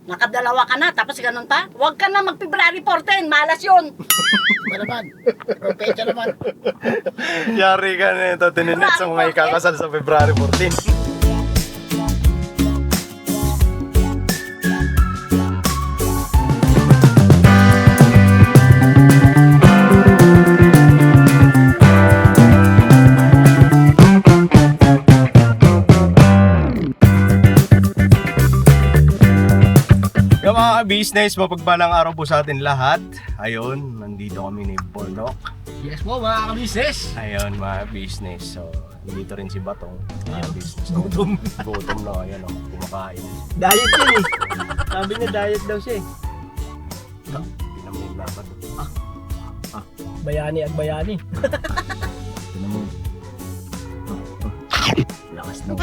Nakadalawa ka na, tapos ganun pa? Huwag ka na mag-February 14, malas yun. Ba naman? Propecha naman. Yari ka na ito, tininit sa mga ikakasal sa February 14. Yung mga business, mapagpalang araw po sa atin lahat. Ayun, nandito kami ni Bornok. Yes po mga kamisis. Ayun, mga business. So, nandito rin si Batong. Mga business. Gutom na, ayan o, kumakain. Diet yun eh. Sabi niya diet daw siya eh. Hindi naman yung laban. Bayani at bayani. Tignan mo. Lakas na.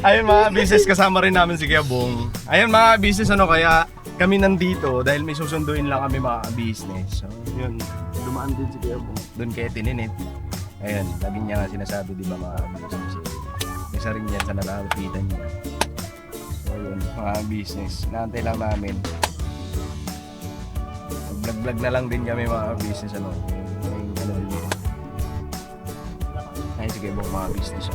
Ayun mga business, kasama rin namin si Kuya Bong. Ayun mga business, ano kaya kami nandito dahil may susunduin lang kami mga business. So yun, dumaan din si Kuya Bong. Doon kaya tininit. Ayun, lagi niya nga sinasabi, di ba mga business. Isa rin yan sa nalalapitan niya. So yun, mga business, naantay lang namin. Vlog-vlog na lang din kami mga business, ano. Ano din. Ayun si Kuya Bong, mga business.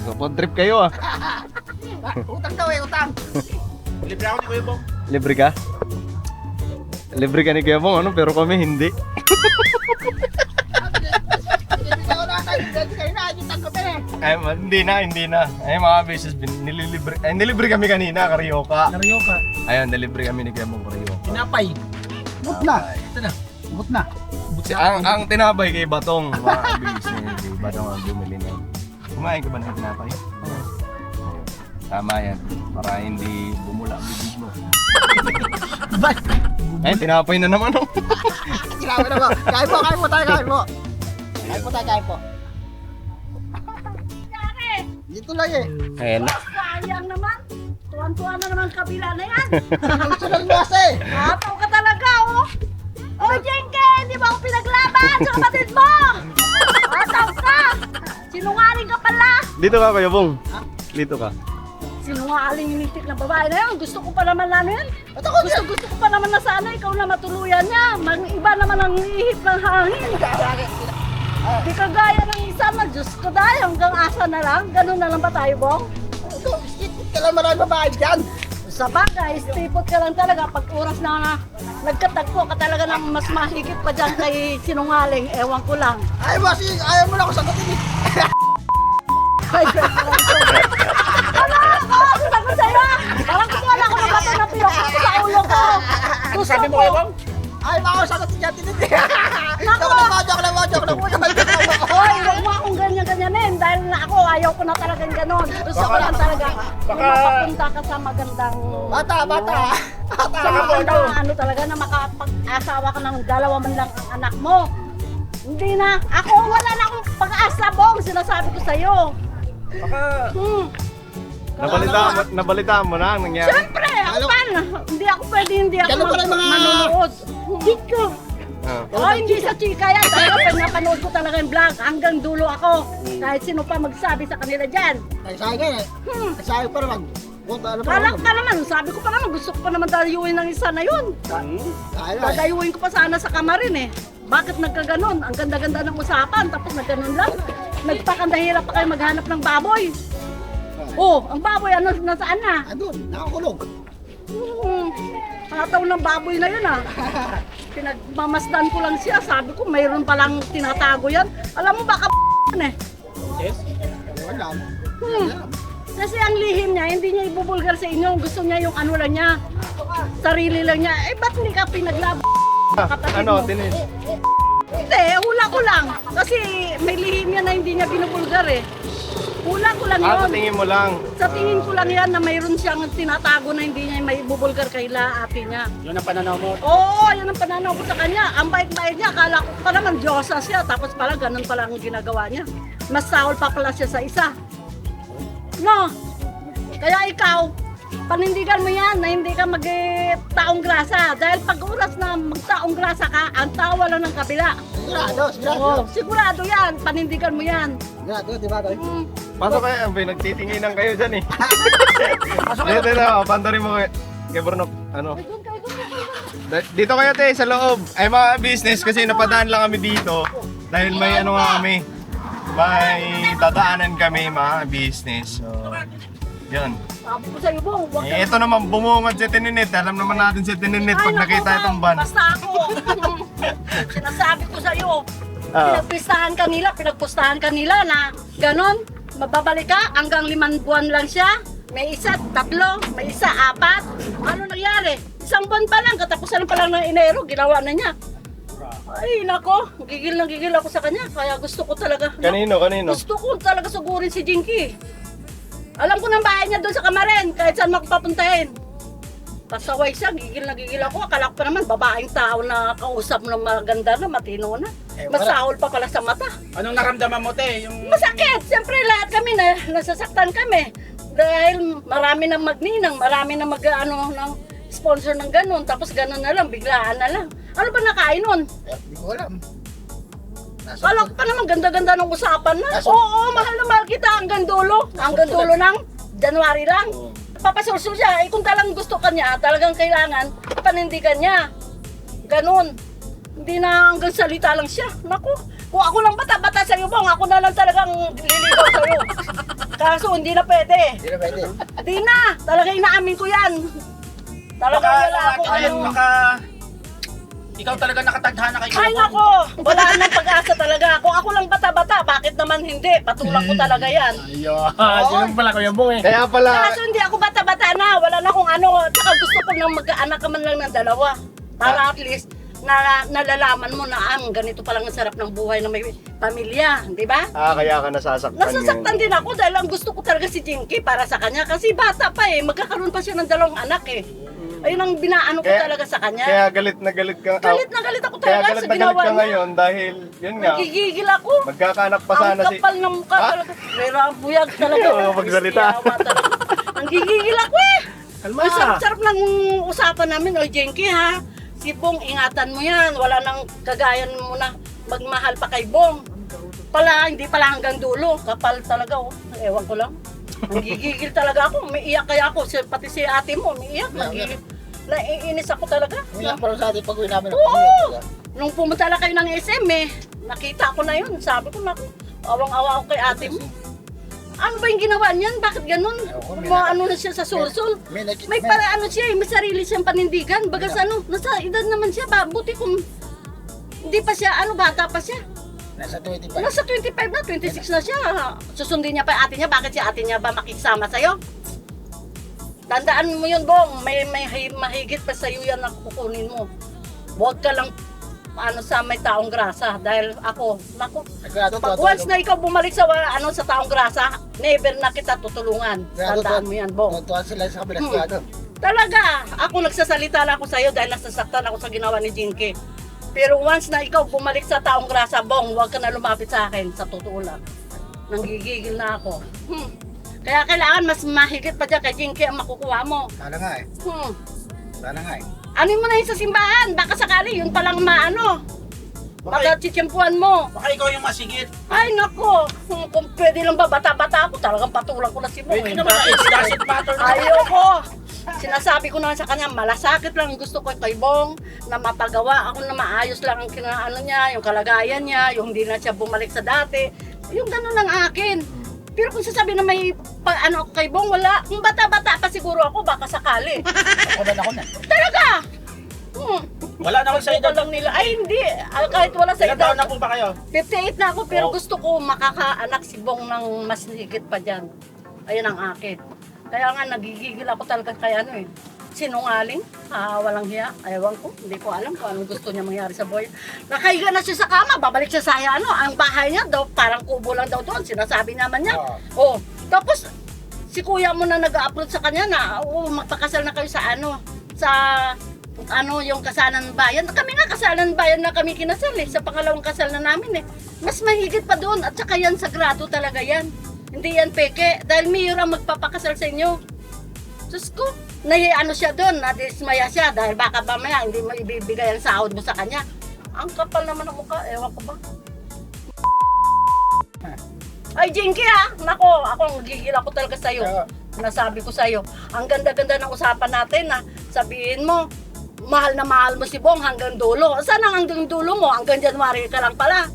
Food trip kayo ah. Utang daw eh, utang. Libre ako ni Kuya Bong. Libre ka? Libre ka ni Kuya Bong, ano? Pero kami hindi. Libre ako na kayo. Dati kayo na, yung tanggapin eh. Ay, hindi na. Ay, mga business, nilibre kami kanina, Karyoka. Nariyo ka. Ayun, nilibre kami ni Kuya Bong, Karyoka. Tinapay. But na. Ito na. But na. Ang tinapay kay Batong, mga business, kay Batong ang bumili na. Kumain ka ba ng tinapay? Ayun. Tama yan, para hindi bumula ang bibig mo. Ba't? Ayun, tinapay na naman oh. Sinabi na ba? Kain po, kain po tayo, kain po. Kain po tayo, kain po. Dito lang eh. Ayun na. Sayang naman. Tuwan-tuwa na naman kabila na yan. Gusto lang mas eh. Ataw ka talaga, oh. Oh, Jenke, hindi ba ako pinaglaban sa kapatid mo? Ataw ka. Sinungaling ka pala. Dito ka, Kuya Bong. Dito ka. Sinungaling yung itik ng babae na yun. Gusto ko pa naman na ano yan. At ako dyan. Gusto ko pa naman na sana ikaw na matuluyan niya. Iba naman ang ihip ng hangin. Di kagaya ng isa na Diyos ko dahil hanggang asa na lang. Ganun na lang ba tayo, Bong? Sikit ka lang marami babae dyan. Sa bagay, stipot ka lang talaga pag oras na nagkatagpo ka talaga ng mas mahigit pa dyan kay sinungaling. Ewan ko lang. Ay boss, ayaw mo na ako sagutin eh. Ay, ano ako? Sagot sa'yo! Parang kumuha na ako ng bato na pilok ko sa ulo ko. Gusto Sabi mo ko. kayo bang? Ay, baka ako sagutin dyan tinit eh. Nako! Joke lang mo. Hoy, huwag mo akong ganyan-ganyanin dahil na ako ayaw ko na talagang ganon. Gusto ko lang talaga yung makapunta ka sa magandang... Bata. Sa magandang ano talaga na makapag-asawa ka ng dalawa man lang ang anak mo. Hindi na. Ako wala na akong pag-asa, Bong. Sinasabi ko sa'yo. Baka Hmm. nabalitaan mo na ang nangyari. Siyempre, ako pa. Hindi ako Ganun pala yung mga- manonood. Chika. Ah. Hindi sa chika yan. Talaga, pag napanood ko talaga yung vlog, hanggang dulo ako. Kahit sino pa magsabi sa kanila dyan. Ay, sayang ka eh. Ay, sayang pa naman. Kala ko pa naman, sabi ko pa naman, gusto ko pa naman dayuin ng isa na yun. Dadayuin ko pa sana sa kamarin eh. Bakit nagkaganon? Ang ganda-ganda ng usapan, tapos nagganon lang. Nagpakandahirap pa kayo maghanap ng baboy. Oh, ang baboy, ano, nasaan na? Andun, nakakulog. Hataw ng baboy na yun ah. Pinagmamasdan ko lang siya, sabi ko mayroon palang tinatago yan. Alam mo baka eh. Yes? Wala. Kasi ang lihim niya, hindi niya ibubulgar sa inyo. Gusto niya yung ano lang niya, sarili lang niya. Eh, ba't hindi ka pinaglaban? Kapatid Ano, mo? tinis? Hindi, hula ko lang. Kasi may lihim yan na hindi niya binubulgar eh. Hula ko lang Ah, yun. sa tingin mo lang. Sa tingin ko lang yan na mayroon siyang tinatago na hindi niya may ibubulgar kay ate niya. Yun ang pananaw mo. Oo, yun ang pananaw ko sa kanya. Ang bait-bait niya, akala ko pa naman Diyosa siya. Tapos pala, ganun pala ang ginagawa niya. Mas saol pa pala siya sa isa. No? Kaya ikaw, panindigan mo yan na hindi ka mag-taong grasa. Dahil pag oras na magtaong grasa ka, ang tawa lang ng kabila. Sigurado, sigurado. Oo, sigurado yan. Panindigan mo yan. Sigurado, di ba? Toy? Pasok kayo, Abay, nagtitinginan kayo dyan eh. Pasok kayo. Dito na, pantarin mo kay Burnok. Ano? Dito kayo te, sa loob. Ay mga business kasi napadaan lang kami dito. Dahil may ano nga kami. May dadaanan kami mga business. So, yun. Sabi ko sa'yo, Bong, huwag ka. Ito naman, bumungad si Tininit. Alam naman natin si Tininit pag Ay, nakita naku, itong Bong, van. Basta ako. Sinasabi ko sa'yo, Ah. pinagpustahan kanila na ganon, mababalik ka hanggang 5 buwan lang siya. May isa, 3, may isa, 4. Ano nangyari? 1 buwan pa lang, katapusan pa lang ng Enero, ginawa na niya. Ay, nako, gigil na gigil ako sa kanya. Kaya gusto ko talaga. Kanino? Gusto ko talaga sugurin si Jinky. Alam ko ng bahay niya doon sa Kamaren, kahit saan makapapuntahin. Pasaway siya, gigil na gigil ako. Akala ko pa naman, babaeng tao na kausap mo na maganda na, matino na. Masahol pa pala sa mata. Anong naramdaman mo, te? Yung... Masakit! Siyempre lahat kami na nasasaktan kami. Dahil marami nang magninang, marami nang mag-ano ng sponsor ng ganun. Tapos ganun na lang, biglaan na lang. Ano ba nakain nun? Hindi ko alam. Kala ko pa naman ganda-ganda ng usapan na. Nasa- Oo, mahal na mahal kita hanggang dulo. Hanggang dulo ng January lang. Papasursul siya. Eh kung talagang gusto ka niya, talagang kailangan, panindigan niya. Ganun. Hindi na hanggang salita lang siya. Naku, kung ako lang bata-bata sa'yo, Bong, ako na lang talagang liligaw sa'yo. Kaso hindi na pwede. Hindi na pwede. Hindi na. Talaga inaamin ko yan. Talaga wala akong ano. Baka... Ikaw talaga nakatadhana kay Ay nako, wala nang pag-asa talaga. Kung ako lang bata-bata, bakit naman hindi? Patulak ko talaga yan. Ayun, ganun pala Kuya Bong eh. Kaya pala, Kaso hindi ako bata-bata na, wala na akong ano. Tsaka gusto ko nang mag-anak ka man lang ng 2. Para at least, nalalaman mo na ganito palang ang sarap ng buhay na may pamilya, di ba? kaya ka nasasaktan Nasasaktan din ako dahil ang gusto ko talaga si Jinky para sa kanya. Kasi bata pa eh, magkakaroon pa siya ng 2 anak eh. Ayun ang binaano ko talaga sa kanya. Kaya galit na galit ka. Galit na galit ako Kaya talaga galit sa na galit ginawa ka niya. ngayon dahil, yun nga, Nagigigil ako. magkakanak pa Ang sana si... kapal ng mukha Ha? talaga. Pero ang buyag talaga. Oo, magsalita. Istiyawa talaga. Ang gigigil ako eh. Kalma. Ang sarap-sarap ng usapan namin. O Jenky ha, si Bong ingatan mo yan. Wala nang kagayan mo na magmahal pa kay Bong. Hindi pala hanggang dulo. Kapal talaga oh. Ewan ko lang. Ang gigigil talaga ako. May iyak kaya ako. Pati si ate mo, may iyak. Nagigil. Naiinis ako talaga. Wala pa rin sa ating pag-uwi namin. Oo! Nung pumunta lang kayo ng SM eh, nakita ko na yun. Sabi ko, naku, awang-awa ako kay ate mo. Ano ba yung ginawa niyan? Bakit ganun? Ano na siya sa sulsul? May para ano siya eh, may sarili siyang panindigan. Bagas ano, nasa edad naman siya. Buti kung hindi pa siya, bata pa siya. Nasa 25. Nasa 25 na, 26 na siya. Susundin niya pa yung ate niya. Bakit si ate niya ba makisama sa'yo? Tandaan mo yun, Bong. May mahigit pa sa'yo yan na kukunin mo. Huwag ka lang sa may taong grasa. Dahil ako, naku, pag once na ikaw bumalik sa sa taong grasa, never na kita tutulungan. Tandaan mo yan, Bong. Tuwan sila sa kabila sigurado. Talaga, ako nagsasalita lang ako sa'yo dahil nasasaktan ako sa ginawa ni Jinky. Pero once na ikaw bumalik sa taong grasa, Bong, huwag ka na lumapit sa akin, sa totoo lang. Nanggigigil na ako. Kaya kailangan mas mahigit pa dyan kay Jinky ang makukuha mo. Sana nga eh. Sana nga eh. Ano mo na yun sa simbahan? Baka sakali, yun palang baka chichimpuan mo. Baka ikaw yung masigit. Ay nako, kung pwede lang ba bata-bata ako, talagang patulang ko na si Bong. Pwede naman, it doesn't matter. Ayoko. Sinasabi ko naman sa kanya, malasakit lang ang gusto ko kay Bong na mapagawa ako na maayos lang ang niya, yung kalagayan niya, yung hindi na siya bumalik sa dati. Yung gano'n lang akin. Pero kung sasabihin na may ako kay Bong, wala. Kung bata-bata pa siguro ako, baka sakali. Ako na. Talaga! Wala naman sa edad. lang nila. Ay hindi, kahit wala sa Ilan taon edad. na po ba kayo? 58 na ako, pero Oh. gusto ko makakaanak si Bong ng mas higit pa dyan. Ayun ang akin. Kaya nga nagigigil ako talaga kay sinungaling, walang hiya, ewan ko, hindi ko alam kung anong gusto niya mangyari sa buhay. Nakahiga na siya sa kama, babalik siya sa ang bahay niya daw, parang kubo lang daw doon, sinasabi naman niya. Oh, tapos si kuya mo na nag-upload sa kanya na, magpakasal na kayo sa yung kasalan bayan. Kami nga kasalan bayan na kami kinasal sa pangalawang kasal na namin Mas mahigit pa doon at saka yan sagrado talaga yan. Hindi yan peke, dahil mayor ang magpapakasal sa inyo. Diyos ko, ano siya doon, nadismaya siya dahil baka mamaya hindi mo ibibigay ang sahod mo sa kanya. Ang kapal naman ng mukha, ewan ko ba? Ay, Jinky nako, ako gigil ako talaga sa'yo. Nasabi ko sa'yo, ang ganda-ganda ng usapan natin na sabihin mo, mahal na mahal mo si Bong hanggang dulo. Sana hanggang dulo mo, hanggang January ka lang pala.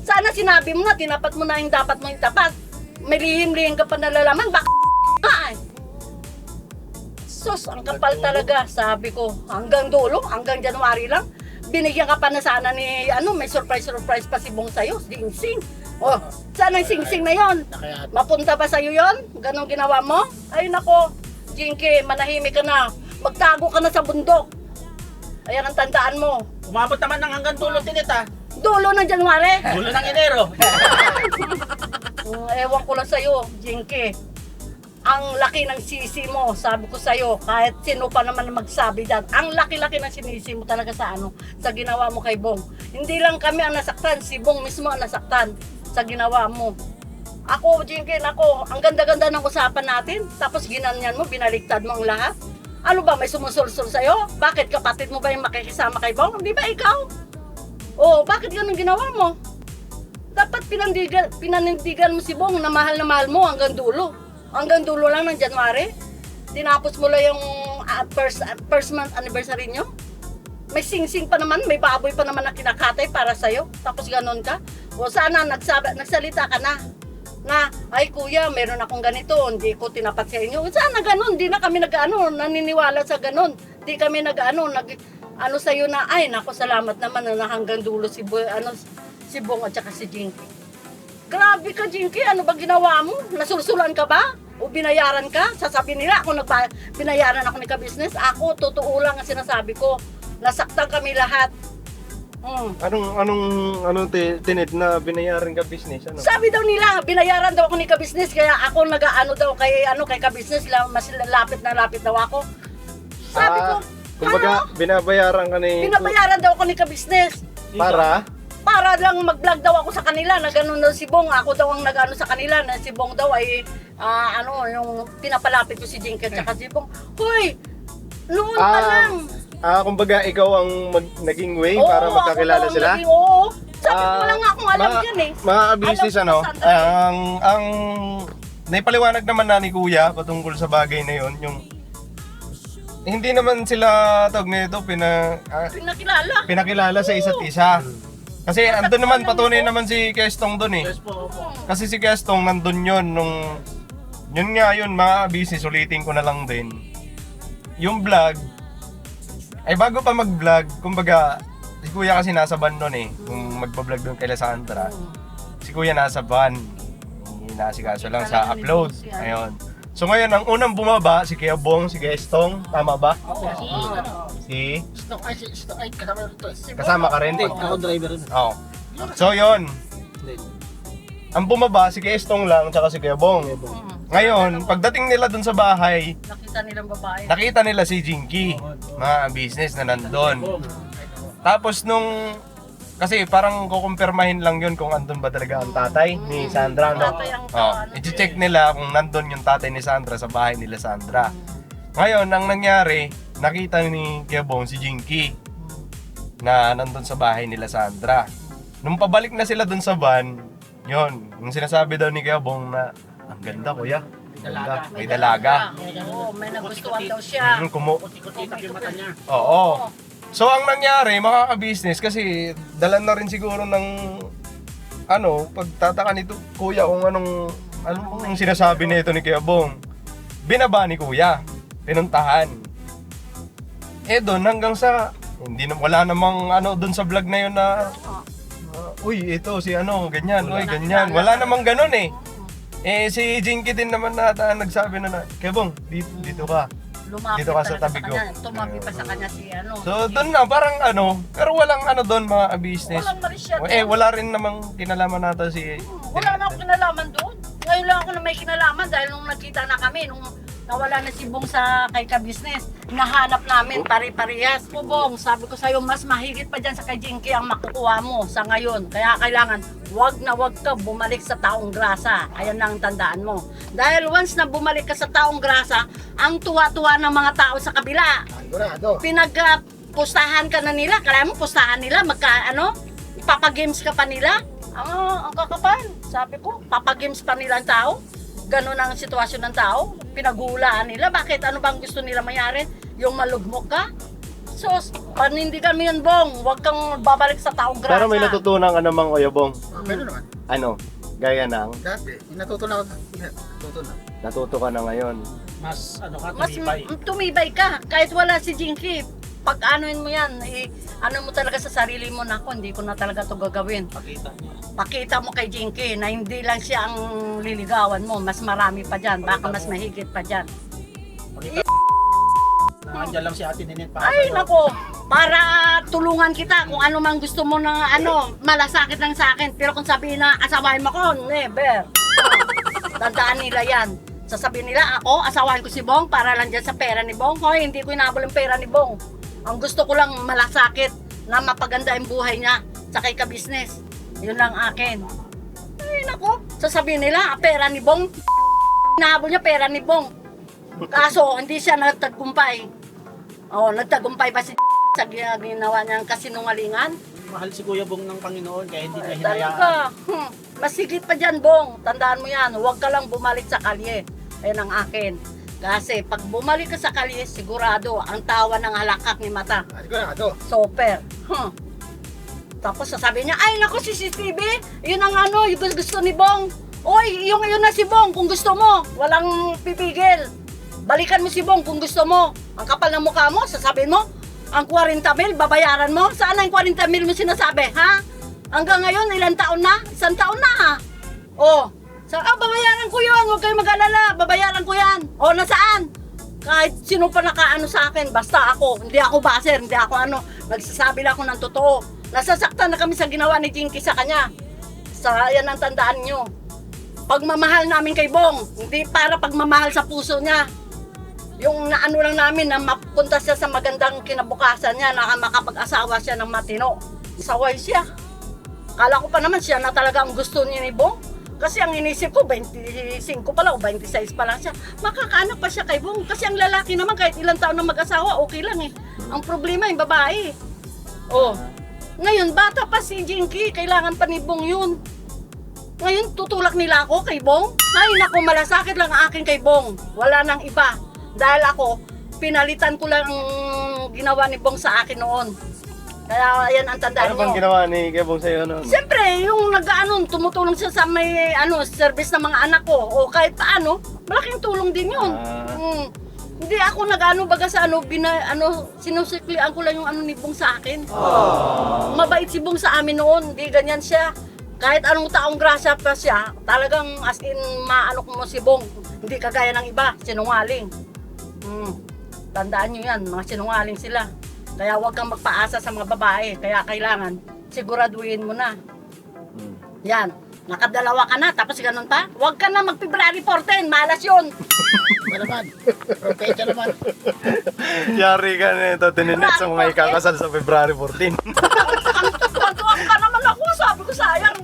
Sana sinabi mo na, tinapat mo na yung dapat mo yung tapat. May lihim-lihim ka pa nalalaman, baka ay. Sus, ang kapal talaga, sabi ko. Hanggang dulo, hanggang January lang. Binigyan ka pa na sana ni, may surprise pa si Bong sa'yo, sing-sing. Oh, sana yung sing-sing na yon. Mapunta ba sa'yo yon? Ganon ginawa mo? Ay nako, Jinky, manahimik ka na. Magtago ka na sa bundok. Ayan ang tandaan mo. Umabot naman ng hanggang dulo tinita. Dulo ng January. Dulo ng Enero. Ewan ko lang sa'yo, Jinky. Ang laki ng sisi mo, sabi ko sa'yo, kahit sino pa naman magsabi dyan, ang laki-laki ng sinisi mo talaga sa ginawa mo kay Bong. Hindi lang kami ang nasaktan, si Bong mismo ang nasaktan sa ginawa mo. Ako, Jinky, ang ganda-ganda ng usapan natin, tapos ginanyan mo, binaliktad mo ang lahat. Ano ba, may sumusulsul sa'yo? Bakit kapatid mo ba yung makikisama kay Bong? Di ba ikaw? Oh, bakit ganun ginawa mo? Dapat pinanindigan mo si Bong na mahal mo hanggang dulo. Hanggang dulo lang ng January. Tinapos mo lang yung first month anniversary nyo. May sing-sing pa naman, may baboy pa naman na kinakatay para sa'yo. Tapos ganun ka. O sana nagsalita ka na. Ay kuya, meron akong ganito, hindi ko tinapat sa inyo. Sana ganun, hindi na kami naniniwala sa ganun. Hindi kami sa'yo na, ay nako, salamat naman na hanggang dulo si Bong at saka si Jinky. Grabe ka, Jinky. Ano ba ginawa mo? Nasulsulan ka ba? O binayaran ka? Sasabihin nila, binayaran ako ni ka-business. Ako, totoo lang ang sinasabi ko. Nasaktan kami lahat. Anong tinit na binayaran ka business? Ano? Sabi daw nila, binayaran daw ako ni ka-business. Kaya ako kay ka-business. Mas lapit daw ako. Sabi ko, kumbaga, binabayaran ka ni... Binabayaran daw ako ni ka-business. Para lang mag-vlog daw ako sa kanila na gano'n daw si Bong. Ako daw ang nag-ano sa kanila na si Bong daw ay yung pinapalapit ko si Jinky at saka si Bong. Hoy! Noon pa lang. Kumbaga ikaw ang naging way para magkakilala sila? Oo. Sabi ko lang nga kung alam yan eh. Mga business ang naipaliwanag naman na ni Kuya patungkol sa bagay na yon, yung hindi naman sila tawag nito pinakilala sa isa't isa. Kasi andun naman, patunay naman si Kestong dun eh. Kasi si Kestong nandun yun mga business, ulitin ko na lang din. Yung vlog, ay bago pa mag-vlog, kumbaga, si Kuya kasi nasa van nun eh. Kung magpa-vlog dun kay Sandra, si Kuya nasa van. Inaasikaso lang sa upload. Ayun. So ngayon, ang unang bumaba, si Kuya Bong, si Kestong, tama ba? Si? Kasama ka rin? Ako driver rin. Oo. So yun. Ang bumaba, si Kestong lang, tsaka si Kuya Bong. Ngayon, pagdating nila dun sa bahay, Nakita nilang babae. nakita nila si Jinky, mga business na nandun. Tapos kasi parang kukumpirmahin lang yun kung andun ba talaga ang tatay ni Sandra, no? I-check nila kung nandun yung tatay ni Sandra sa bahay nila Sandra. Ngayon, ang nangyari, nakita ni Kuya Bong si Jinky na nandun sa bahay nila Sandra. Nung pabalik na sila dun sa van, yun, yung sinasabi daw ni Kuya Bong na, ang ganda kuya, ganda, may dalaga. Oo, may nagustuhan daw siya. Kuti-kuti yung mata niya. Oo. So ang nangyari, mga ka-business, kasi dalan na rin siguro ng pagtataka nito kuya kung anong sinasabi nito ni Kuya Bong. Binaba ni kuya, pinuntahan. Doon hanggang sa wala namang doon sa vlog na yun na uy, ito si ganyan, uy, ganyan. Wala namang ganun eh. Si Jinky din naman nagsabi na Kuya Bong, dito ka. Lumapit Dito ka sa talaga tabi ko. kanya. Tumabi pa sa kanya si So doon na parang pero walang doon mga business. Walang marisya doon. Wala rin namang kinalaman nata si Wala na akong kinalaman doon. Ngayon lang ako na may kinalaman dahil nung nagkita na kami, nung nawala na si Bong sa kay ka-business. Nahanap namin pare-parehas. Po Bong, sabi ko sa'yo, mas mahigit pa dyan sa kay Jinky ang makukuha mo sa ngayon. Kaya kailangan, wag na wag ka bumalik sa Taong Grasa. Ayan lang ang tandaan mo. Dahil once na bumalik ka sa Taong Grasa, ang tuwa-tuwa ng mga tao sa kabila. Sigurado. Pustahan ka na nila, kaya mo pustahan nila, ipapagames ka pa nila. Ang kakapal, sabi ko, papagames pa nila ang tao. Ganon ang sitwasyon ng tao, pinagulaan nila, bakit ano bang gusto nila mayari? Yung malugmok ka? So, panindigan mo yun, Bong, huwag kang babalik sa Taong Grasa. Pero may natutunan ka namang Kuya Bong. Pero naman. Ano? Gaya ng Dati, natutunan ako. natuto ka na ngayon. Mas ano ka, Mas tumibay. tumibay ka, kahit wala si Jinky. Pag anuin mo yan, ano mo talaga sa sarili mo, nako, hindi ko na talaga to gagawin. Pakita niya. Pakita mo kay Jinky na hindi lang siya ang liligawan mo, mas marami pa dyan, baka mas mahigit pa dyan. Pakita. Nandiyan lang si Ate Ninit para Ay, sa'yo. nako, para tulungan kita kung ano mang gusto mo na malasakit lang sa akin. Pero kung sabihin na asawahin mo ko, never. Tandaan nila yan. Sasabihin nila, ako, asawahin ko si Bong para lang dyan sa pera ni Bong. Hoy, hindi ko inabol ang pera ni Bong. Ang gusto ko lang malasakit na mapaganda ang buhay niya sa kay ka-business. Yun lang akin. Ay, nako, sasabihin nila, pera ni Bong. Inahabol niya pera ni Bong. Kaso, hindi siya nagtagumpay. Oh, nagtagumpay ba si sa ginawa niyang kasinungalingan? Mahal si Kuya Bong ng Panginoon kaya hindi niya Talaga. hinayaan. Mas higit pa dyan, Bong. Tandaan mo yan. Huwag ka lang bumalik sa kalye. Ayan ang akin. Kasi pag bumalik ka sa kalye, sigurado, ang tawa ng halakak ni mata. Sigurado. Super. Tapos sasabihin niya, ay naku, CCTV, yun ang ano, yung gusto ni Bong. Oy, yung yun na si Bong, kung gusto mo. Walang pipigil. Balikan mo si Bong kung gusto mo. Ang kapal ng mukha mo, sasabihin mo, ang 40,000, babayaran mo. Saan ang 40,000 mo sinasabi, ha? Hanggang ngayon, ilang taon na? 1 taon na, ha? Oh, babayaran ko yun, huwag kayong mag-alala, babayaran ko yan. O, nasaan? Kahit sino pa nakaano sa akin, basta ako, hindi ako baser, hindi ako ano, nagsasabi lang ako ng totoo. Nasasaktan na kami sa ginawa ni Jinky sa kanya. Yan ang tandaan nyo. Pagmamahal namin kay Bong, hindi para pagmamahal sa puso niya. Yung naano lang namin na mapunta siya sa magandang kinabukasan niya, na makapag-asawa siya ng matino. Saway siya. Kala ko pa naman siya na talaga ang gusto niya ni Bong. Kasi ang inisip ko, 25 pala o 26 pa lang siya. Makakaanak pa siya kay Bong. Kasi ang lalaki naman kahit ilang taon na mag-asawa, okay lang eh. Ang problema yung babae. Oh, ngayon bata pa si Jinky, kailangan pa ni Bong yun. Ngayon tutulak nila ako kay Bong. Ay naku, malasakit lang ang akin kay Bong. Wala nang iba. Dahil ako, pinalitan ko lang ang ginawa ni Bong sa akin noon. Kaya yan ang tandaan Ano bang nyo. ginawa ni Kuya Bong sa'yo noon? Siyempre, yung tumutulong siya sa may service ng mga anak ko o kahit paano, malaking tulong din yun. Hindi ako baga sa sinusiklian ko lang yung ni Bong sa akin. Mabait si Bong sa amin noon, hindi ganyan siya. Kahit anong taong grasya pa siya, talagang as in maano ko mo si Bong. Hindi kagaya ng iba, sinungaling. Tandaan nyo yan, mga sinungaling sila. Kaya huwag kang magpaasa sa mga babae. Kaya kailangan, siguraduhin mo na. Yan, nakadalawa ka na, tapos ganun pa. Huwag ka na mag-February 14, malas yun. Malaman. Propeta naman. Yari ka nito, tininet sa mga ikakasal sa February 14. Tuwang ka naman ako, sabi ko sayang.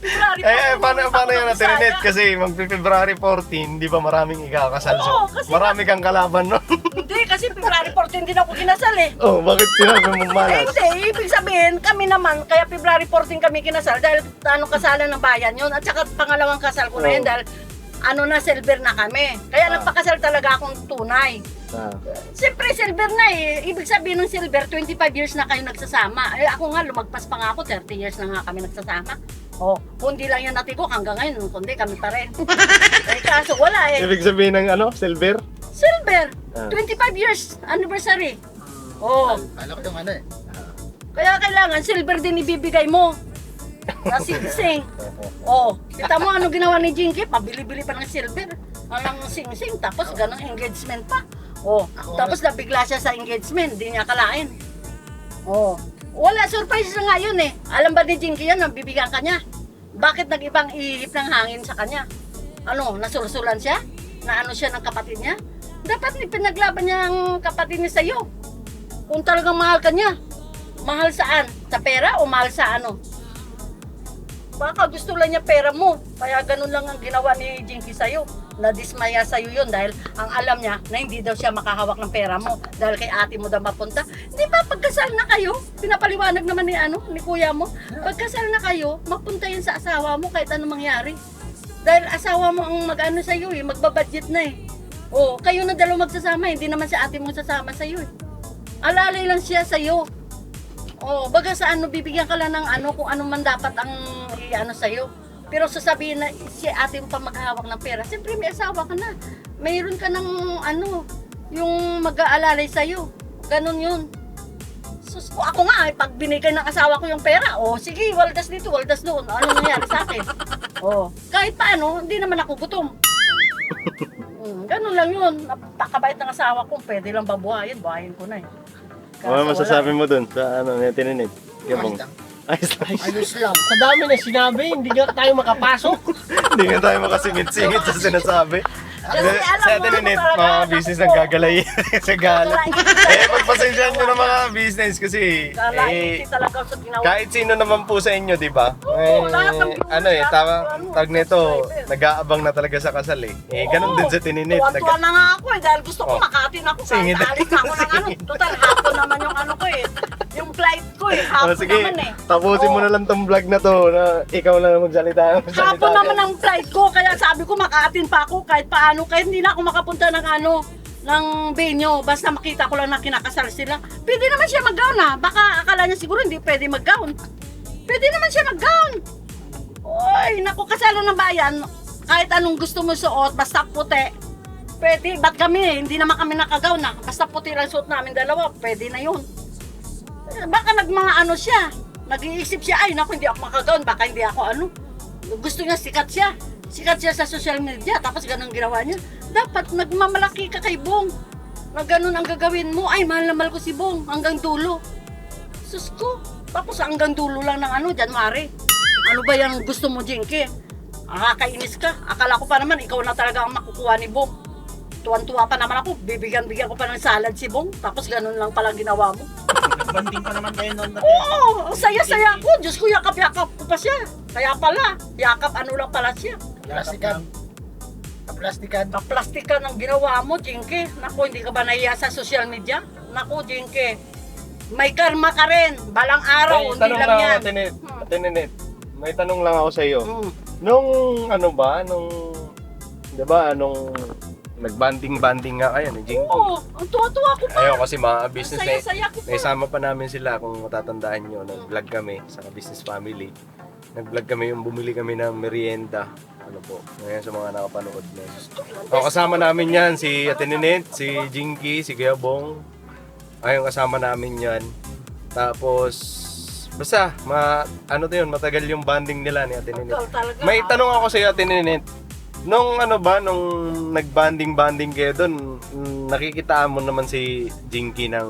February 14, paano yun na tininet? sayang. Kasi mag-February 14, di ba maraming ikakasal? Oo, So, kasi- marami kang kalaban nun. Hindi, kasi February 14 din ako kinasal eh. Oh, bakit sinabi mo Eh, malas? hindi, ibig sabihin, kami naman, kaya February 14 kami kinasal dahil kasalan ng bayan yun. At saka pangalawang kasal ko na yun dahil silver na kami. Kaya nagpakasal talaga akong tunay. Siyempre, silver na eh. Ibig sabihin ng silver, 25 years na kayo nagsasama. Eh, ako nga, lumagpas pa nga ako, 30 years na nga kami nagsasama. Oh, kundi lang yan natin ko hanggang ngayon, kundi kami pa rin. Eh, kaso wala eh. Ibig sabihin ng silver? Silver, 25 years anniversary. Oh, Kala ko yung kaya kailangan silver din ibibigay mo. Na sing-sing. Oh, kita mo ano ginawa ni Jinky? Pabili-bili pa ng silver. Ang sing-sing, tapos ganun engagement pa. Oh, tapos nabigla siya sa engagement, di niya kalain. Oh, wala, surprise na nga yun eh. Alam ba ni Jinky yan, nabibigyan ka niya? Bakit nag-ibang ihip ng hangin sa kanya? Ano, nasursulan siya? Na ano siya ng kapatid niya? Dapat ni pinaglaban niya ang kapatid niya sa'yo. Kung talagang mahal ka niya. Mahal saan? Sa pera o mahal sa ano? Baka gusto lang niya pera mo. Kaya ganun lang ang ginawa ni Jinky sa'yo. Nadismaya sa'yo yun dahil ang alam niya na hindi daw siya makahawak ng pera mo. Dahil kay ate mo daw mapunta. Di ba pagkasal na kayo? Pinapaliwanag naman ni kuya mo. Pagkasal na kayo, mapunta yun sa asawa mo kahit anong mangyari. Dahil asawa mo ang mag-ano sa'yo magbabudget na O, kayo na dalawa magsasama, hindi naman si ate mo sasama sa'yo Alalay lang siya sa'yo. O, baga sa ano, bibigyan ka lang ng ano, kung ano man dapat ang i-ano sa'yo. Pero sasabihin na si ate mo pa maghahawak ng pera, siyempre may asawa ka na. Mayroon ka ng ano, yung mag-aalalay sa'yo. Ganon yun. Sus, ako nga, pag binigay ng asawa ko yung pera, sige, waldas dito, waldas doon. Ano nangyari sa akin? Kahit paano, hindi naman ako gutom. Ganun lang yun. Napakabait ng asawa ko, pwede lang babuhayin, buhayin ko na Ano masasabi mo dun sa ano, tininit? Yabong. Ayos lang. Ayos lang. Sa dami na sinabi, hindi nga tayo makapasok. Hindi nga tayo makasingit-singit sa sinasabi. Kasi alam Sa mo tininit, naman talaga, mga business ang gagalay sa gala. Kalaiti Pagpasensyahan nyo ng mga business kasi talaga sa ginawa. kahit sino naman po sa inyo, di ba? lahat ng viewers, Tag nito, nag-aabang na talaga sa kasal ganun din sa tininit. Tuwa-tuwa na nga ako dahil gusto ko Oh. makatin ako. Singit. Kahit alis ako ng ano. Total, hapon naman yung ano ko Yung flight ko hapon Sige, naman tapusin mo na lang tong vlog na to na ikaw lang magsalita. Hapon naman ang flight ko, kaya sabi ko makatin pa ako kahit paano, kahit hindi na ako makapunta ng ano, ng venue, basta makita ko lang na kinakasal sila. Pwede naman siya mag-gown baka akala niya siguro hindi pwede mag-gown. Pwede naman siya mag-gown. Oy, naku, kasalan ng bayan, kahit anong gusto mo suot, basta puti. Pwede, ba't kami, hindi naman kami naka-gown basta puti lang suot namin dalawa, pwede na yun. Baka nagmanga ano siya, nag-iisip siya, ay naku, hindi ako maka-gown, baka hindi ako ano. Gusto niya sikat siya sa social media, tapos ganun ginawa niya. Dapat nagmamalaki ka kay Bong, na ganun ang gagawin mo. Ay, mahal na mahal ko si Bong, hanggang dulo. Sus ko, tapos hanggang dulo lang ng ano, January. Ano ba yung gusto mo, Jinky? Nakakainis ka. Akala ko pa naman, ikaw na talaga ang makukuha ni Bong. Tuwan-tuwa pa naman ako, bibigyan ko pa ng salad si Bong, tapos ganun lang palang ginawa mo. Banding pa naman kayo noon. Oo, saya-saya ako. Diyos ko, yakap-yakap ko pa siya. Kaya pala, yakap ano lang pala siya. Plastikan. Plastikan. Plastikan ang ginawa mo, Jinky. Naku, hindi ka ba nahiya sa social media? Naku, Jinky. May karma ka rin. Balang araw, hindi tanong lang lang yan. ako, tininit. May tanong lang ako sa iyo. Mm. Nung di ba, nung nag-banding nga kayo ni Jinky. Oo, ang tuwa-tuwa ko pa. Ayaw kasi mga business Saya-saya ko pa. naisama pa namin sila kung matatandaan nyo. Nag-vlog kami sa business family. Nag-vlog kami yung bumili kami ng merienda. Ano po, ngayon sa mga nakapanood na. Kasama namin yan, si Ate Ninit, si Jinky, si Kuya Bong. Ayun, kasama namin yan. Tapos, basta, matagal yung banding nila ni Ate Ninit. Talaga. May tanong ako sa iyo, Ate Ninit. Nung nag-banding kayo doon, nakikitaan mo naman si Jinky ng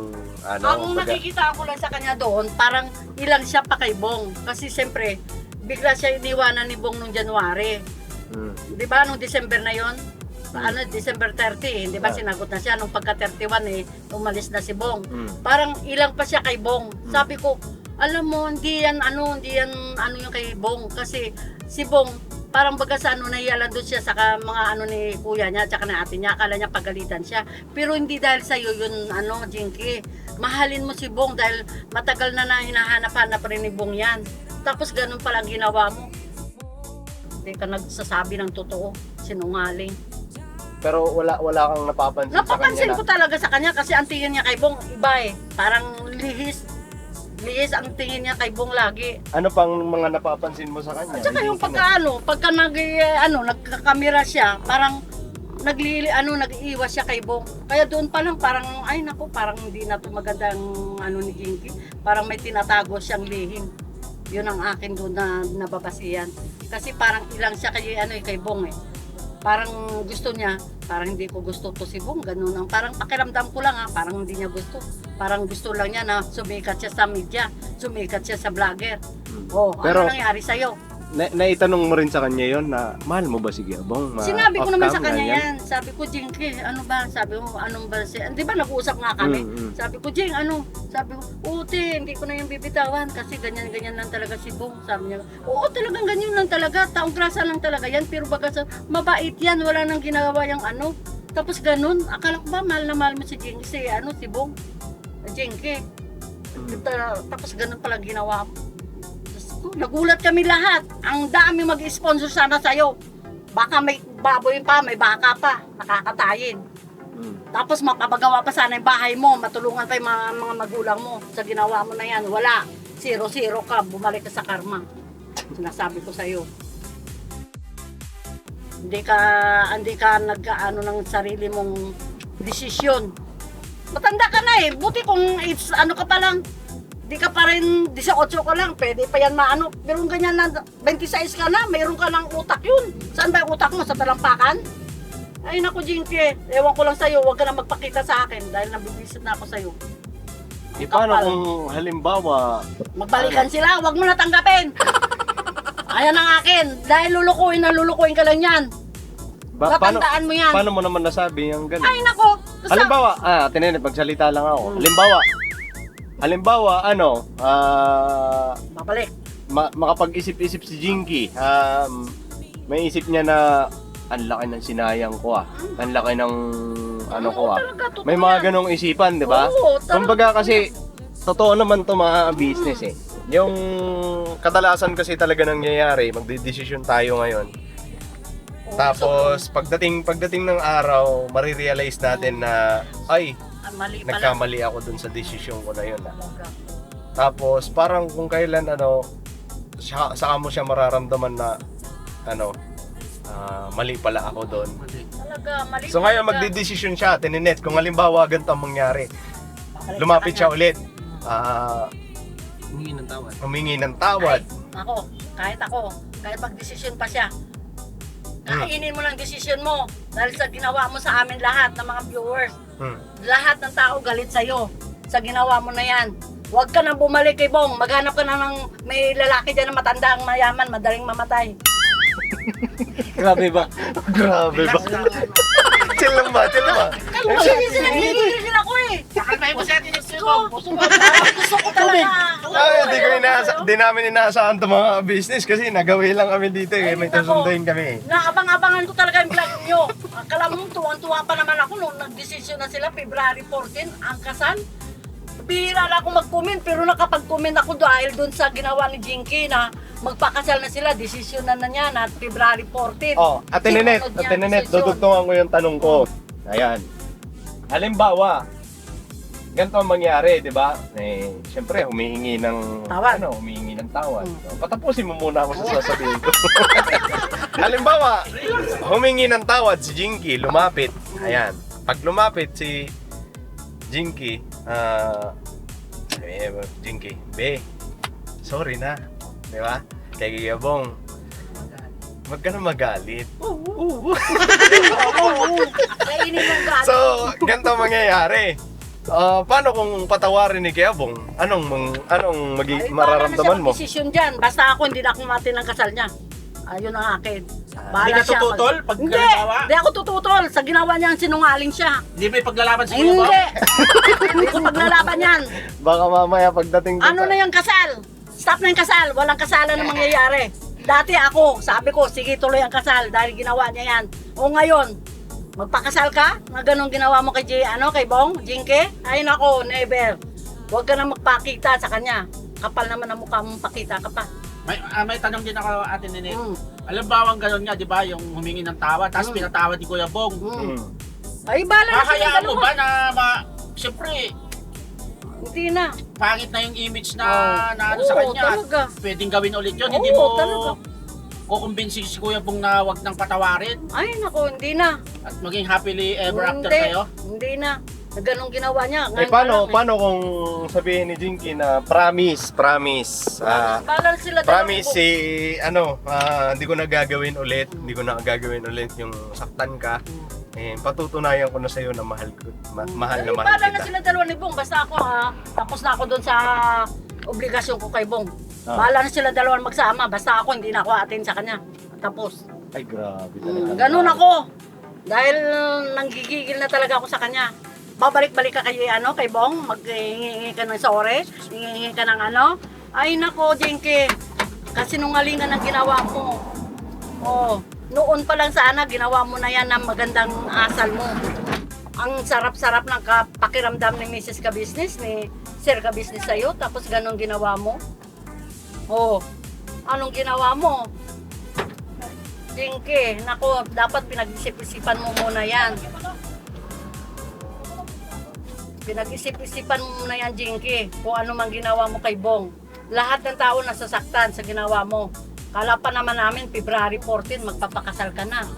Ang nakikita ko lang sa kanya doon, parang ilang siya pa kay Bong. Kasi siyempre, bigla siya iniwanan ni Bong nung January. Di ba, nung December na yon? December 30, di ba sinagot na siya. Nung pagka 31 umalis na si Bong. Parang ilang pa siya kay Bong. Sabi ko, alam mo, hindi yan yung kay Bong. Kasi si Bong, parang baga sa nahiyalan doon siya sa mga ni kuya niya, tsaka na ate niya, akala niya pagalitan siya. Pero hindi dahil sa'yo yun, Jinky. Mahalin mo si Bong dahil matagal na hinahanap-hanap rin ni Bong yan. Tapos ganun pala ang ginawa mo. Hindi ka nagsasabi ng totoo, sinungaling. Pero wala kang napapansin sa kanya Napapansin ko talaga sa kanya kasi ang tingin niya kay Bong iba Parang lihis ang tingin niya kay Bong lagi. Ano pang mga napapansin mo sa kanya? At saka yung pagka nagkakamera siya, parang nag-iiwas siya kay Bong. Kaya doon pa lang parang, ay naku, parang hindi na ito magandang ni Jinky. Parang may tinatago siyang lihim. Yun ang akin doon na nababasihan. Kasi parang ilang siya kay Bong Parang gusto niya, parang hindi ko gusto to si Bong, ganun ang parang pakiramdam ko lang parang hindi niya gusto. Parang gusto lang niya na sumikat siya sa media, sumikat siya sa vlogger. Pero- Ano nangyari sa'yo? naitanong mo rin sa kanya yon na mahal mo ba si Gabong? Sinabi ko naman sa Off-cam, kanya ganyan? yan. Sabi ko, Jinky, ano ba? Sabi ko, anong ba? Di ba nag-uusap nga kami? Sabi ko, Jing, ano? Sabi ko, Uti, hindi ko na yung bibitawan kasi ganyan-ganyan lang talaga si Bong. Sabi niya, oo, talagang ganyan lang talaga. Taong grasa lang talaga yan. Pero baga sa, mabait yan. Wala nang ginagawa yung ano. Tapos ganun. Akala ko ba, mahal na mahal mo si Jinky, si Bong. Jinky. Tapos ganun pala ginawa mo. Nagulat kami lahat. Ang dami mag-sponsor sana sa'yo. Baka may baboy pa, may baka pa. Nakakatayin. Tapos mapapagawa pa sana yung bahay mo. Matulungan pa yung mga magulang mo. Sa ginawa mo na yan, wala. 0-0 ka. Bumalik ka sa karma. Sinasabi ko sa'yo. Hindi ka nag-ano ng sarili mong desisyon. Matanda ka na eh. Buti kung ano ka pa lang. Di ka pa rin 18 ka lang, pwede pa yan maano. Pero ganyan na 26 ka na, mayroon ka lang utak yun. Saan ba yung utak mo? Sa talampakan? Ay naku Jinky, ewan ko lang sa'yo, huwag ka na magpakita sa akin dahil nabibisit na ako sa'yo. E paano kung halimbawa... Magbalikan sila, huwag mo na tanggapin. Ayan ang akin, dahil lulukuin ka lang yan. Tatandaan mo yan. Paano mo naman nasabi yung ganun? Ay naku. Halimbawa, Tinene, pagsalita lang ako. Halimbawa, Babalik. makapag-isip-isip si Jinky, may isip niya na ang laki ng sinayang ko ang laki ng ano ko Talaga, totoo may mga yan. ganong isipan, di ba? Oo, talaga. Kumbaga kasi, totoo naman to mga business eh. Yung kadalasan kasi talaga nangyayari, magdedesisyon tayo ngayon. Tapos, pagdating ng araw, marirealize natin na, ay, Mali pala. nagkamali ako dun sa desisyon ko na yun. Talaga. Tapos parang kung kailan saka mo siya mararamdaman na mali pala ako doon. Talaga, mali. So ngayon talaga. magdedesisyon siya, Tininet, kung halimbawa ganito ang mangyari. Babalik Lumapit sa siya kanya. ulit. Humingi ng tawad. Humingi ng tawad. Kahit magdesisyon pa siya. Kainin mo lang desisyon mo dahil sa ginawa mo sa amin lahat ng mga viewers. Lahat ng tao galit sa'yo sa ginawa mo na yan. Huwag ka nang bumalik kay Bong. Maghanap ka na ng may lalaki dyan na matanda ang mayaman, madaling mamatay. Grabe ba? Grabe ba? Chill lang ba? Sinagigil ako eh. Kakalmahin mo si Ate Nix Gusto ko talaga. Di namin inaasahan itong mga business kasi nagawi lang kami dito eh. May susunduin kami. Naabang-abangan ko talaga yung vlog nyo. Akala mo, tuwang-tuwa pa naman ako nung nag-desisyon na sila, February 14, ang kasal. Bihira na ako mag-comment, pero nakapag-comment ako dahil dun sa ginawa ni Jinky na magpakasal na sila, desisyon na niya na February 14. Ate Nenet, dudugtungan ko yung tanong ko. Ayan. Halimbawa, ganito ang mangyari, di ba? Siyempre, humihingi ng tawad. So, patapusin mo muna ako sa sasabihin ko. Halimbawa, humingi ng tawad si Jinky, lumapit. Ayan. Pag lumapit si Jinky, Jinky, sorry na. Di ba? Kay Gabong, wag ka na magalit. Kainin mong galit. So, ganito mangyayari. Paano kung patawarin ni Gabong? Anong mararamdaman mo? Desisyon dyan. Basta ako, hindi na ako mati ng kasal niya. Ayun ang akin. Hindi ka tututol pag halimbawa? Hindi ako tututol. Sa ginawa niya, sinungaling siya. Hindi may paglalaban si Kuya Bong? Hindi. Hindi ko paglalaban yan. Baka mamaya pagdating Ano na yung kasal? Stop na yung kasal. Walang kasalan na mangyayari. Dati ako, sabi ko, sige tuloy ang kasal dahil ginawa niya yan. O ngayon, magpakasal ka? Na ganun ginawa mo kay Bong, Jinky? Ay nako, never. Huwag ka na magpakita sa kanya. Kapal naman ang mukha mong pakita ka pa. May tanong din ako, Ate Nenet. Alam ba ang gano'n nga, di ba? Yung humingi ng tawad, tapos pinatawad ni Kuya Bong. Ay, bala na Kakayaan mo ba na siyempre, hindi na. pangit na yung image na ano sa kanya. Talaga. Pwedeng gawin ulit yun. Oo, Hindi mo talaga. kukumbinsi si Kuya Bong na wag nang patawarin Ay nako, hindi na. at maging happily ever after Hindi. kayo. Hindi na. Ganong ginawa niya. Ngayon pa lang, paano kung sabihin ni Jinky na promise, Balal sila promise dalawa. hindi ko na gagawin ulit, yung saktan ka. Patutunayan ko na sa'yo na mahal na mahal Bala na kita. sila dalawa ni Bong. Basta ako tapos na ako doon sa obligasyon ko kay Bong. Ah. Bahala na sila dalawang magsama, basta ako hindi na ako atin sa kanya. Tapos, Ay, grabe talaga. ganun ako. Dahil nanggigigil na talaga ako sa kanya. Babalik-balik ka kay, kay Bong, maghihingi ka ng sorry, hihingi ka ng Ay nako, Jinky, kasinungalingan ang ginawa mo. Oh, noon pa lang sana, ginawa mo na yan ng magandang asal mo. Ang sarap-sarap ng pakiramdam ni Mrs. Ka-Business, ni Sir Ka-Business sa'yo, tapos ganun ginawa mo. Oh, anong ginawa mo? Jinky, nako, dapat pinag-isip-isipan mo muna yan. Pinag-isip-isipan mo muna yan, Jinky, kung ano mang ginawa mo kay Bong. Lahat ng tao nasasaktan sa ginawa mo. Kala pa naman namin, February 14, magpapakasal ka na.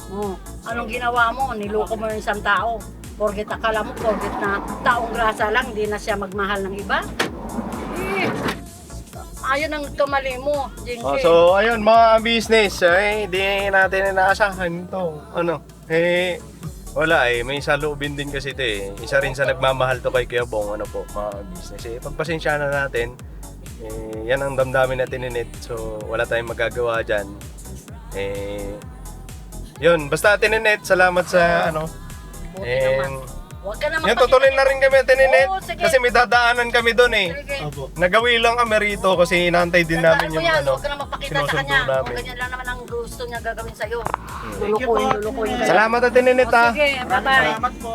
Oh, anong ginawa mo? Niloko mo yung isang tao. Porget akala mo, porget na taong grasa lang, hindi na siya magmahal ng iba. Eh, ayun ang kamali mo, Jinky. So, ayun mga business, di natin inaasahan to. Wala may saloobin din kasi ito Isa rin sa nagmamahal to kay Kuya Bong, mga business. Pagpasensya na natin, yan ang damdamin natin ni Net. So, wala tayong magagawa dyan. Yun, basta Ate Net, salamat sa Buti naman. Huwag ka na Yan, tutuloy na rin kami Ate Net. Oo, sige. Kasi may dadaanan kami doon Sige. Nagawi lang kami rito kasi inaantay din namin yung Huwag ka na magpakita sa sinusundo kanya. namin. Kung ganyan lang naman ang gusto niya gagawin sa'yo. Lulukuhin kayo. Salamat Ate Net O, sige, bye-bye. Salamat po.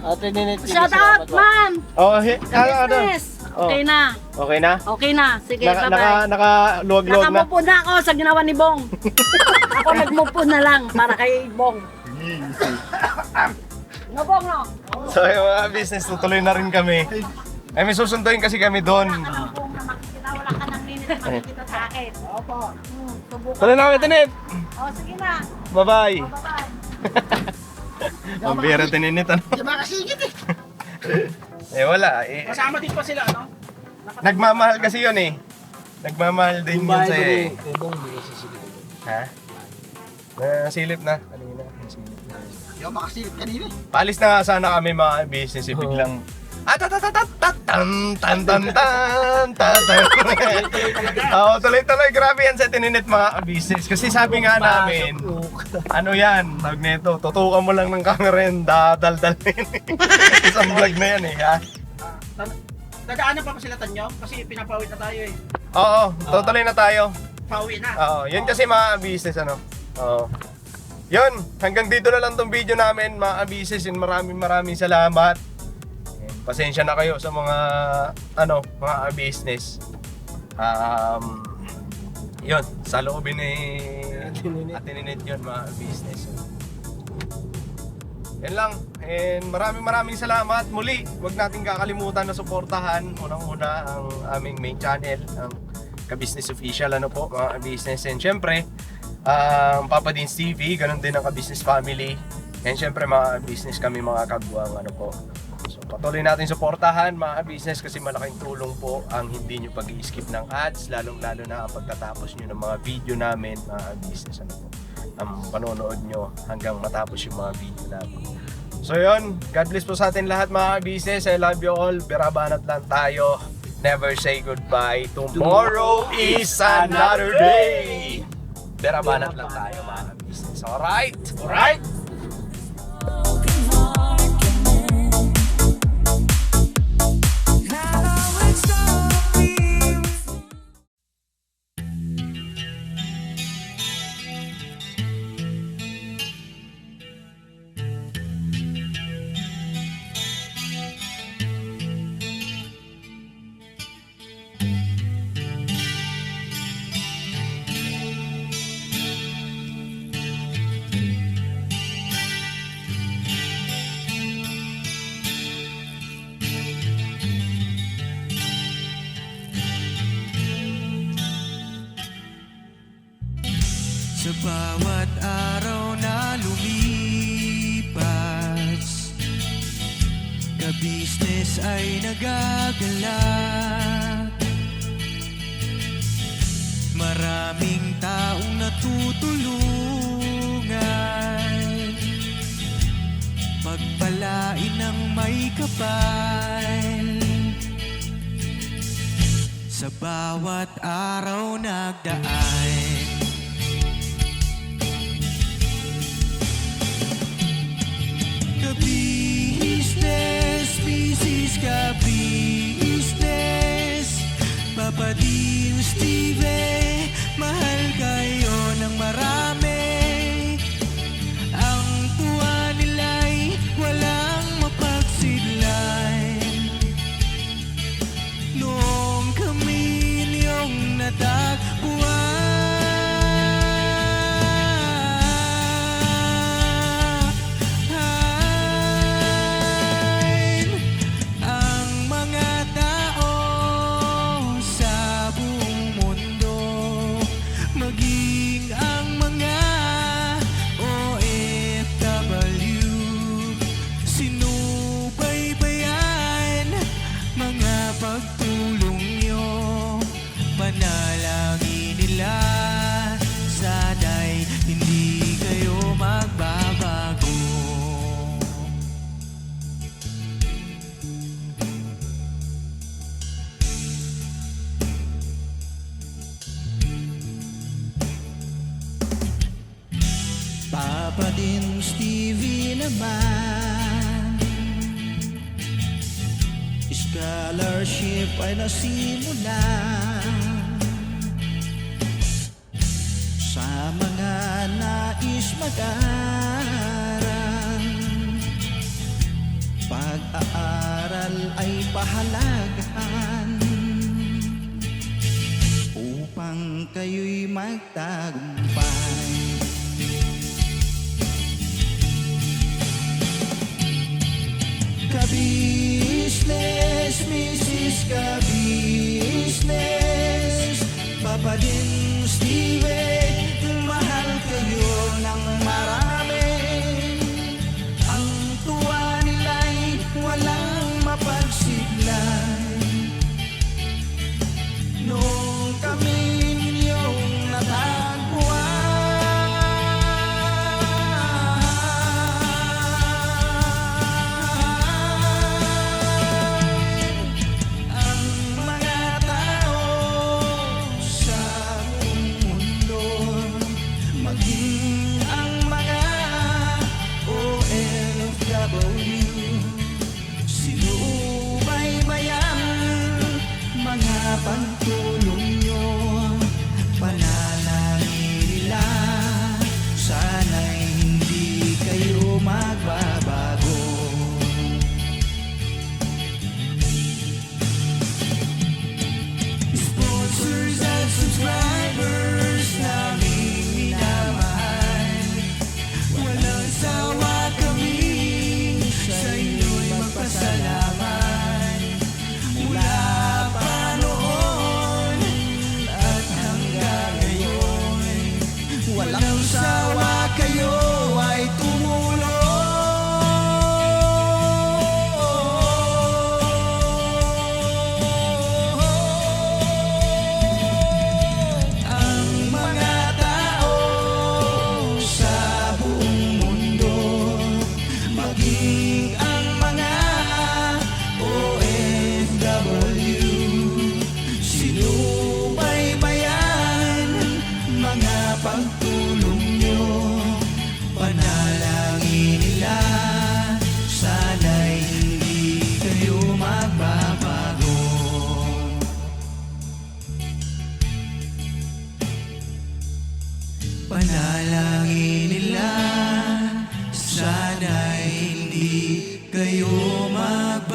Ate Ninit, Shout out, ma'am! Business! Okay na. Okay na? Okay na. Sige, bye-bye. Nakaluwag-luwag na. Nakamupo na ako sa ginawa ni Bong. Ako nagmupo na lang para kay Bong. No, Bong, no? So yung mga business, tutuloy na rin kami. May susunduin kasi kami doon. Bong, na makikita, wala ka ng minute na makikita sa akin. Opo. Subukan. Tuloy na kami, Tinet! O, sige na. Bye-bye! Bye-bye. Ang bira Tininit, Di ba kasigit wala. Kasama din pa sila, no? Nagmamahal kasi yun Nagmamahal din yun sa'yo Ha? Nasilip na. Kanina. Nasilip na. Di ba makasigit kanina Paalis na nga sana kami mga business biglang tuloy-tuloy. Grabe yan sa Tininit mga business. Kasi sabi nga namin, ano yan, tawag nito, tutukan mo lang ng camera yan, dadaldal na yun. Isang vlog na yan ha. Dadaanan pa ba sila Tanyo? Kasi pinapawit na tayo Oo, tutuloy na tayo. Pauwi na. Oo, yun kasi mga business Oo. Yun, hanggang dito na lang tong video namin mga business. Maraming salamat. Pasensya na kayo sa mga mga business. Yun, sa loobin ni Ate Ninit yun mga business. Yan lang. And maraming salamat. Muli, huwag nating kakalimutan na suportahan unang-una ang aming main channel, ang Ka-Business Official mga business. And syempre, Papa Dean's TV, ganun din ang Ka-Business Family. And syempre mga business kami mga kagwang So patuloy natin suportahan mga business kasi malaking tulong po ang hindi nyo pag-i-skip ng ads, lalong-lalo na pagkatapos nyo ng mga video namin mga business ang panonood nyo hanggang matapos yung mga video namin. So yun, God bless po sa atin lahat mga business. I love you all. Birabanat lang tayo. Never say goodbye. Tomorrow is another day. Birabanat lang tayo mga business. Alright? Alright? Sa bawat araw na lumipas, ka-business ay nagagalak. Maraming taong natutulungan, pagpalain ng may kapal. sa bawat araw nagdaan. Ka-business, business ka-business, Papa Dio, Steve, mahal kayo ng marami. Ang tuwa nila'y walang mapagsidlay. Noong kami niyong natagpuan, ang mga tao sa buong mundo, maging ang mga OFW, sinubaybayan mga pagtulong nyo, panalangin nila, sana'y hindi kayo magbabago. Papa din Stevie naman, scholarship ay nasimula sa mga nais mag-aral. Pag-aaral ay pahalagahan upang kayo'y magtagumpay. Ka-business, Mrs. Ka-business, Papa din Steve, mahal kayo ng marami. Ang tuwa nila'y walang mapagsiglay. Noong kami ninyong natagpuan, ang mga tao sa buong mundo, maging ang mga OFW, sinubaybayan mga pagtulong nyo, panalangin nila, sana'y hindi kayo magbabago. Sponsors at subscribers naming minamahal, walang sawa kami sa inyo'y magpasalamat. Mula pa noon at hanggang ngayon, walang sawa kayo ay tumulong. Ang mga tao sa buong mundo, maging ang mga OFW, sinubaybayan mga pagtulong nyo, panalangin nila, sana'y hindi kayo magbabago. Panalangin nila, sana'y hindi kayo magbabago.